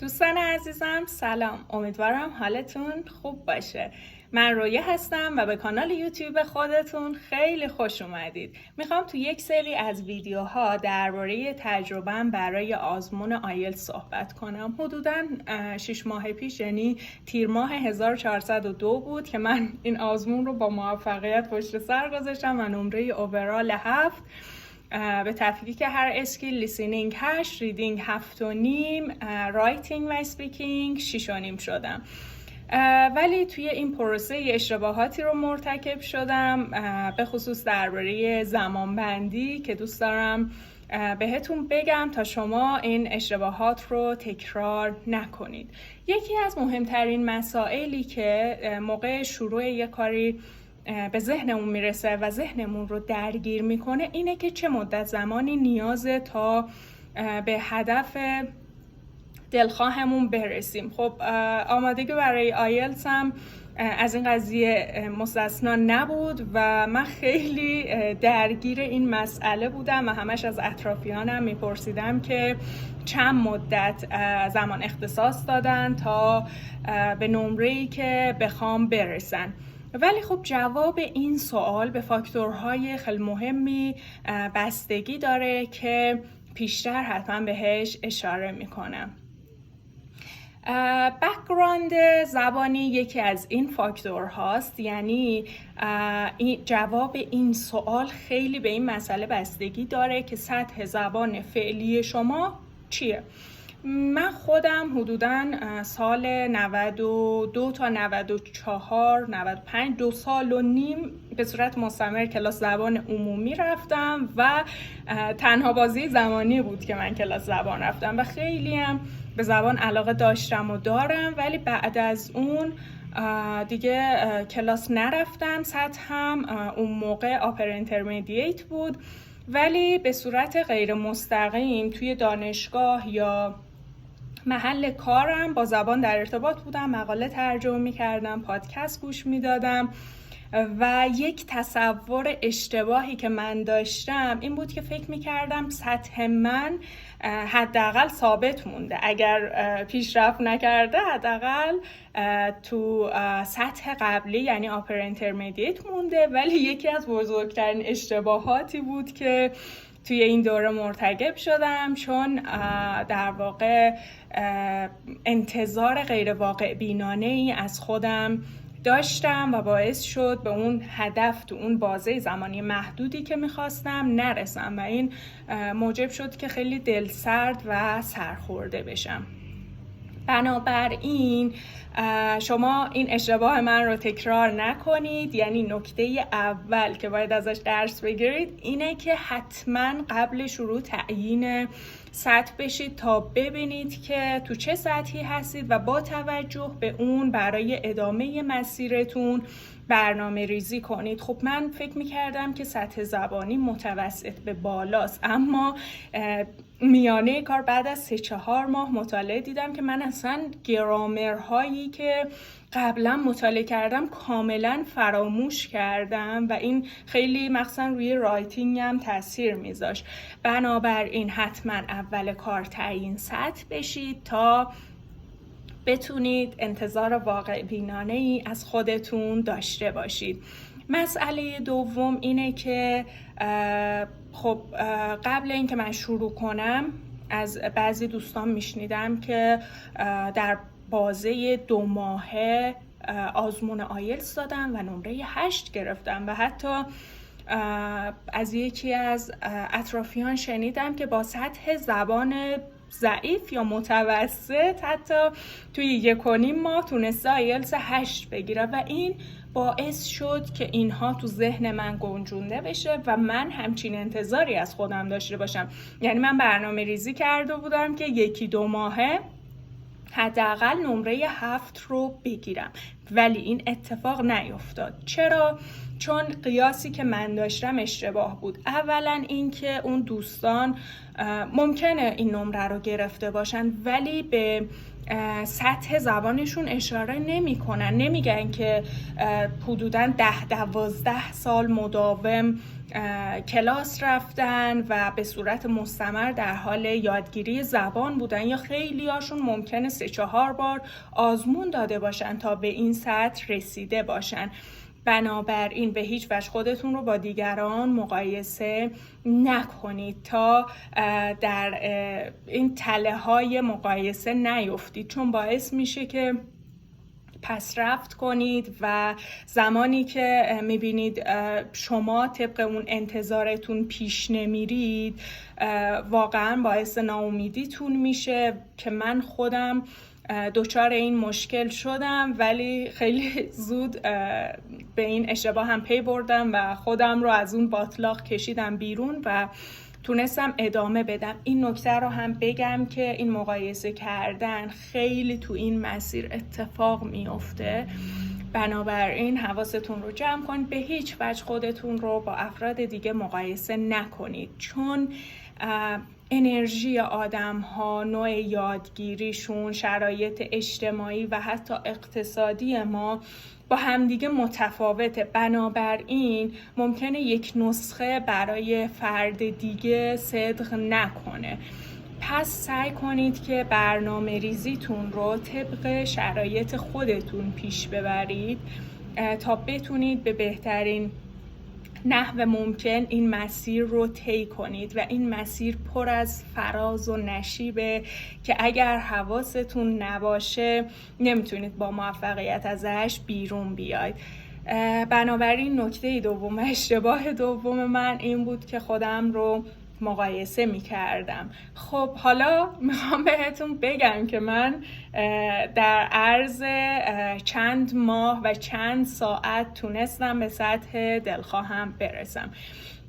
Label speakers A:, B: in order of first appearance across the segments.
A: دوستان عزیزم سلام، امیدوارم حالتون خوب باشه. من رویه هستم و به کانال یوتیوب خودتون خیلی خوش اومدید. میخوام تو یک سری از ویدیوها درباره تجربه‌ام برای آزمون آیلتس صحبت کنم. حدوداً 6 ماه پیش، یعنی تیر ماه 1402 بود که من این آزمون رو با موفقیت پشت سر گذاشتم و نمره اوورال 7، به تفکیک هر اسکیل لیسنینگ 8، ریدینگ 7.5، رایتینگ و اسپیکینگ 6.5 شدم. ولی توی این پروسه اشتباهاتی رو مرتکب شدم، به خصوص درباره زمانبندی که دوست دارم بهتون بگم تا شما این اشتباهات رو تکرار نکنید. یکی از مهمترین مسائلی که موقع شروع یک کاری به ذهنمون میرسه و ذهنمون رو درگیر میکنه اینه که چه مدت زمانی نیازه تا به هدف دلخواهمون برسیم. خب آمادگی برای آیلتس هم از این قضیه مستثنا نبود و من خیلی درگیر این مسئله بودم و همش از اطرافیانم میپرسیدم که چند مدت زمان اختصاص دادن تا به نمره‌ای که بخوام برسن. ولی خب جواب این سوال به فاکتورهای خیلی مهمی بستگی داره که پیشتر حتما بهش اشاره میکنم. بک‌گراند زبانی یکی از این فاکتور هاست، یعنی جواب این سوال خیلی به این مسئله بستگی داره که سطح زبان فعلی شما چیه. من خودم حدوداً سال 92 تا 94 95 2.5 سال به صورت مستمر کلاس زبان عمومی رفتم و تنها بازی زمانی بود که من کلاس زبان رفتم و خیلی هم به زبان علاقه داشتم و دارم، ولی بعد از اون دیگه کلاس نرفتم. سطحم اون موقع آپر اینترمدییت بود، ولی به صورت غیر مستقیم توی دانشگاه یا محل کارم با زبان در ارتباط بودم، مقاله ترجمه می‌کردم، پادکست گوش می‌دادم و یک تصور اشتباهی که من داشتم این بود که فکر می‌کردم سطح من حداقل ثابت مونده، اگر پیشرفت نکرده حداقل تو سطح قبلی یعنی آپر اینترمدییت مونده. ولی یکی از بزرگترین اشتباهاتی بود که توی این دوره مرتکب شدم، چون در واقع انتظار غیر واقع بینانه ای از خودم داشتم و باعث شد به اون هدف تو اون بازه زمانی محدودی که میخواستم نرسم و این موجب شد که خیلی دلسرد و سرخورده بشم. بنابراین شما این اشتباه من رو تکرار نکنید. یعنی نکته اول که باید ازش درس بگیرید اینه که حتما قبل شروع تعیین سطح بشید تا ببینید که تو چه سطحی هستید و با توجه به اون برای ادامه مسیرتون برنامه ریزی کنید. خب من فکر میکردم که سطح زبانی متوسط به بالاست، اما میانه کار بعد از 3-4 ماه مطالعه دیدم که من اصلا گرامرهایی که قبلا مطالعه کردم کاملا فراموش کردم و این خیلی مخصوصا روی رایتینگ هم تاثیر میذاشت. بنابراین حتما اول کار تعیین سطح بشید تا بتونید انتظار واقع بینانه ای از خودتون داشته باشید. مسئله دوم اینه که خب قبل اینکه من شروع کنم از بعضی دوستان میشنیدم که در بازه 2 ماهه آزمون آیلتس دادم و نمره 8 گرفتم و حتی از یکی از اطرافیان شنیدم که با سطح زبان ضعیف یا متوسط حتی توی 1.5 ماه تونسته آیلتس 8 بگیره و این باعث شد که اینها تو ذهن من گنجونده بشه و من همچین انتظاری از خودم داشته باشم. یعنی من برنامه ریزی کرده بودم که 1-2 ماهه حداقل نمره 7 رو بگیرم ولی این اتفاق نیفتاد. چرا؟ چون قیاسی که من داشتم اشتباه بود. اولا اینکه اون دوستان ممکنه این نمره رو گرفته باشن ولی به سطح زبانشون اشاره نمی کنن، نمیگن که حدوداً 10-12 سال مداوم کلاس رفتن و به صورت مستمر در حال یادگیری زبان بودن، یا خیلی هاشون ممکنه 3-4 بار آزمون داده باشن تا به این سطح رسیده باشن. بنابراین به هیچ وجه خودتون رو با دیگران مقایسه نکنید تا در این تله های مقایسه نیفتید، چون باعث میشه که پس رفت کنید و زمانی که میبینید شما طبق اون انتظارتون پیش نمیرید واقعا باعث ناامیدیتون میشه که من خودم دچار این مشکل شدم، ولی خیلی زود به این اشتباه هم پی بردم و خودم رو از اون باطلاق کشیدم بیرون و تونستم ادامه بدم. این نکته رو هم بگم که این مقایسه کردن خیلی تو این مسیر اتفاق میفته. بنابراین حواستون رو جمع کنید، به هیچ وجه خودتون رو با افراد دیگه مقایسه نکنید، چون انرژی آدم ها، نوع یادگیریشون، شرایط اجتماعی و حتی اقتصادی ما با همدیگه متفاوته. بنابراین ممکنه یک نسخه برای فرد دیگه صدق نکنه. پس سعی کنید که برنامه ریزیتون رو طبق شرایط خودتون پیش ببرید تا بتونید به بهترین نحو ممکن این مسیر رو طی کنید و این مسیر پر از فراز و نشیبه که اگر حواستون نباشه نمیتونید با موفقیت ازش بیرون بیاید. بنابراین نکته دوم، اشتباه دوم من این بود که خودم رو مقایسه میکردم. خب حالا میخوام بهتون بگم که من در عرض چند ماه و چند ساعت تونستم به سطح دلخواهم برسم.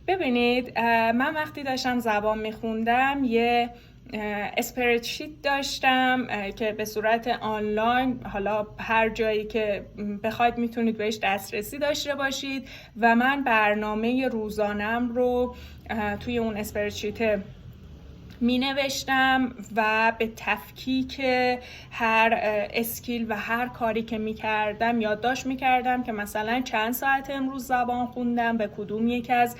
A: ببینید من وقتی داشتم زبان میخوندم یه اسپردشیت داشتم که به صورت آنلاین، حالا هر جایی که بخواید میتونید بهش دسترسی داشته باشید و من برنامه روزانم رو توی اون اسپردشیت می نوشتم و به تفکیک هر اسکیل و هر کاری که می کردم یادداشت می کردم که مثلا چند ساعت امروز زبان خوندم، به کدوم یک از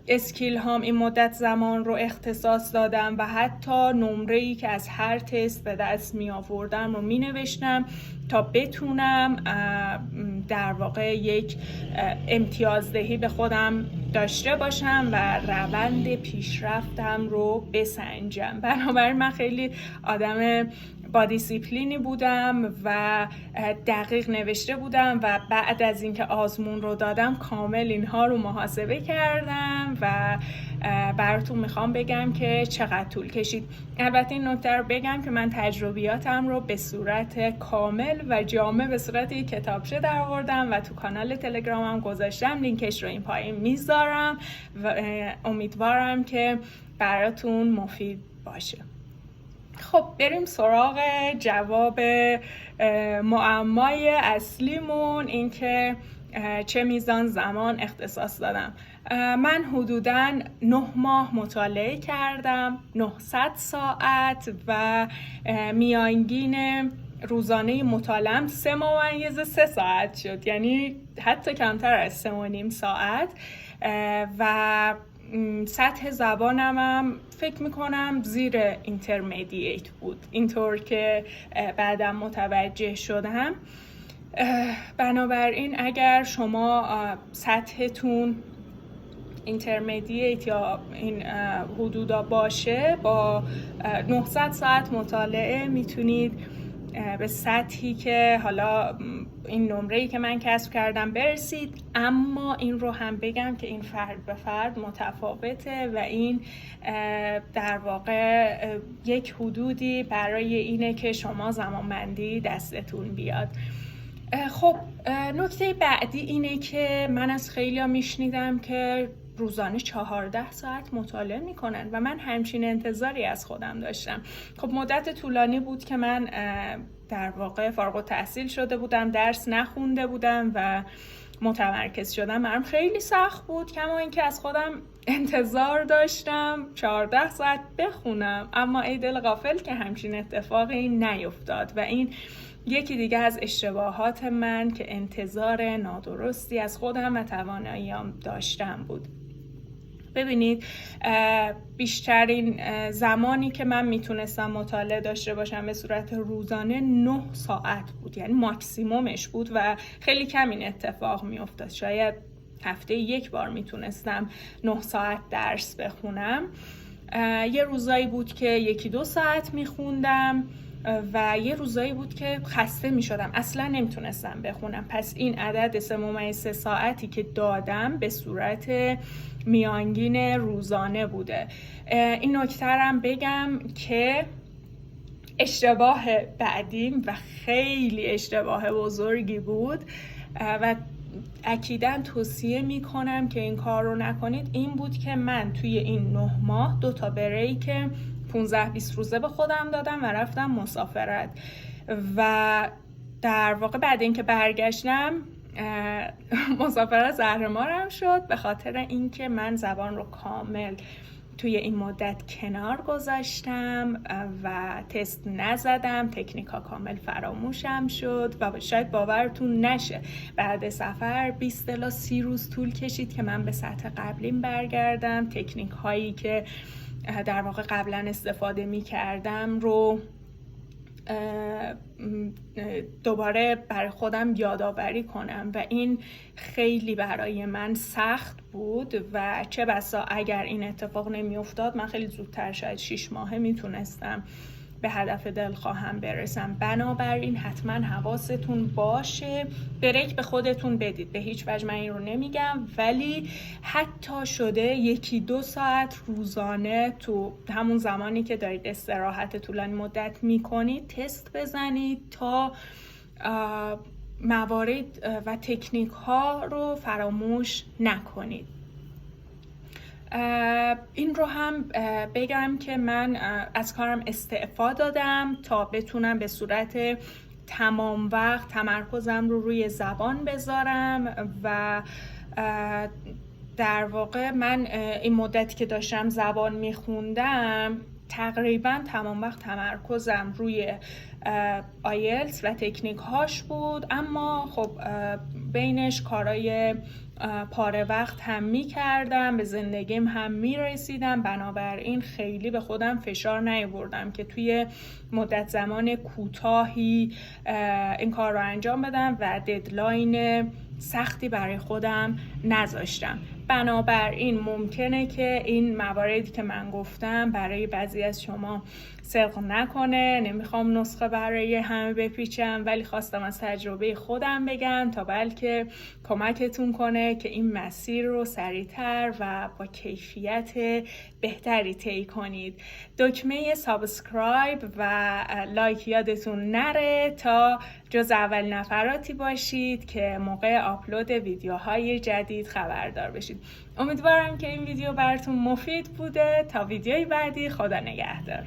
A: اسکیل هام این مدت زمان رو اختصاص دادم و حتی نمره‌ای که از هر تست به دست می آوردم رو می نوشتم تا بتونم در واقع یک امتیازدهی به خودم داشته باشم و روند پیشرفتم رو بسنجم. بنابراین من خیلی آدم با دیسیپلینی بودم و دقیق نوشته بودم و بعد از اینکه آزمون رو دادم کامل اینها رو محاسبه کردم و براتون میخوام بگم که چقدر طول کشید. البته این نکته رو بگم که من تجربیاتم رو به صورت کامل و جامع به صورت یک کتابچه در آوردم و تو کانال تلگرامم گذاشتم، لینکش رو این پایین میذارم و امیدوارم که براتون مفید باشه. خب بریم سراغ جواب معمای اصلیمون، این که چه میزان زمان اختصاص دادم. من حدوداً 9 ماه مطالعه کردم، 900 ساعت و میانگین روزانه مطالعه‌ام 3.3 ساعت شد، یعنی حتی کمتر از 3.5 ساعت و سطح زبانم هم فکر میکنم زیر اینترمدییت بود، اینطور که بعدم متوجه شدم. بنابراین اگر شما سطحتون اینترمدییت یا این حدودا باشه، با 900 ساعت مطالعه میتونید به سطحی که حالا این نمره‌ای که من کسب کردم برسید. اما این رو هم بگم که این فرد به فرد متفاوته و این در واقع یک حدودی برای اینه که شما زمانبندی دستتون بیاد. خب نکته بعدی اینه که من از خیلی‌ها میشنیدم که روزانه 14 ساعت مطالعه میکنن و من همچین انتظاری از خودم داشتم. خب مدت طولانی بود که من در واقع فارغ التحصیل شده بودم، درس نخونده بودم و متمرکز شدم برام خیلی سخت بود، کما اینکه از خودم انتظار داشتم 14 ساعت بخونم، اما ای دل غافل که همچین اتفاقی نیفتاد و این یکی دیگه از اشتباهات من که انتظار نادرستی از خودم و تواناییام داشتم بود. ببینید بیشترین زمانی که من میتونستم مطالعه داشته باشم به صورت روزانه 9 ساعت بود، یعنی ماکسیمومش بود و خیلی کم این اتفاق میافتاد. شاید هفته یک بار میتونستم 9 ساعت درس بخونم. یه روزایی بود که 1-2 ساعت میخوندم و یه روزایی بود که خسته می شدم، اصلا نمیتونستم بخونم. پس این عدد 3.3 ساعتی که دادم به صورت میانگین روزانه بوده. این نکته هم بگم که اشتباه بعدیم و خیلی اشتباه بزرگی بود و اکیداً توصیه می کنم که این کار رو نکنید، این بود که من توی این 9 ماه 2 تا بریک 15-20 روزه به خودم دادم و رفتم مسافرت و در واقع بعد اینکه برگشتم مسافرت زهرمارم شد به خاطر اینکه من زبان رو کامل توی این مدت کنار گذاشتم و تست نزدم، تکنیک ها کامل فراموشم شد و شاید باورتون نشه بعد سفر 20 تا 30 روز طول کشید که من به سطح قبلیم برگردم، تکنیک هایی که در واقع قبلا استفاده می کردم رو دوباره برای خودم یادآوری کنم و این خیلی برای من سخت بود و چه بسا اگر این اتفاق نمی افتاد من خیلی زودتر شاید 6 ماهه میتونستم به هدف دلخواهم برسم. بنابراین حتما حواستون باشه، بریک به خودتون بدید، به هیچ وجه من این رو نمیگم، ولی حتی شده 1-2 ساعت روزانه تو همون زمانی که دارید استراحت طولانی مدت میکنید تست بزنید تا موارد و تکنیک ها رو فراموش نکنید. این رو هم بگم که من از کارم استعفا دادم تا بتونم به صورت تمام وقت تمرکزم رو روی زبان بذارم و در واقع من این مدتی که داشتم زبان میخوندم تقریبا تمام وقت تمرکزم روی آیلتس و تکنیک هاش بود، اما خب بینش کارای پاره وقت هم می کردم، به زندگیم هم می رسیدم، بنابراین خیلی به خودم فشار نیاوردم که توی مدت زمان کوتاهی این کار رو انجام بدم و ددلاین سختی برای خودم نذاشتم. بنابراین ممکنه که این مواردی که من گفتم برای بعضی از شما صدق نکنه، نمیخوام نسخه برای همه بپیچم، ولی خواستم از تجربه خودم بگم تا بلکه کمکتون کنه که این مسیر رو سریعتر و با کیفیت بهتری طی کنید. دکمه سابسکرایب و لایک یادتون نره تا جز اول نفراتی باشید که موقع آپلود ویدیوهای جدید خبردار بشید. امیدوارم که این ویدیو براتون مفید بوده. تا ویدیوی بعدی، خدا نگهدار.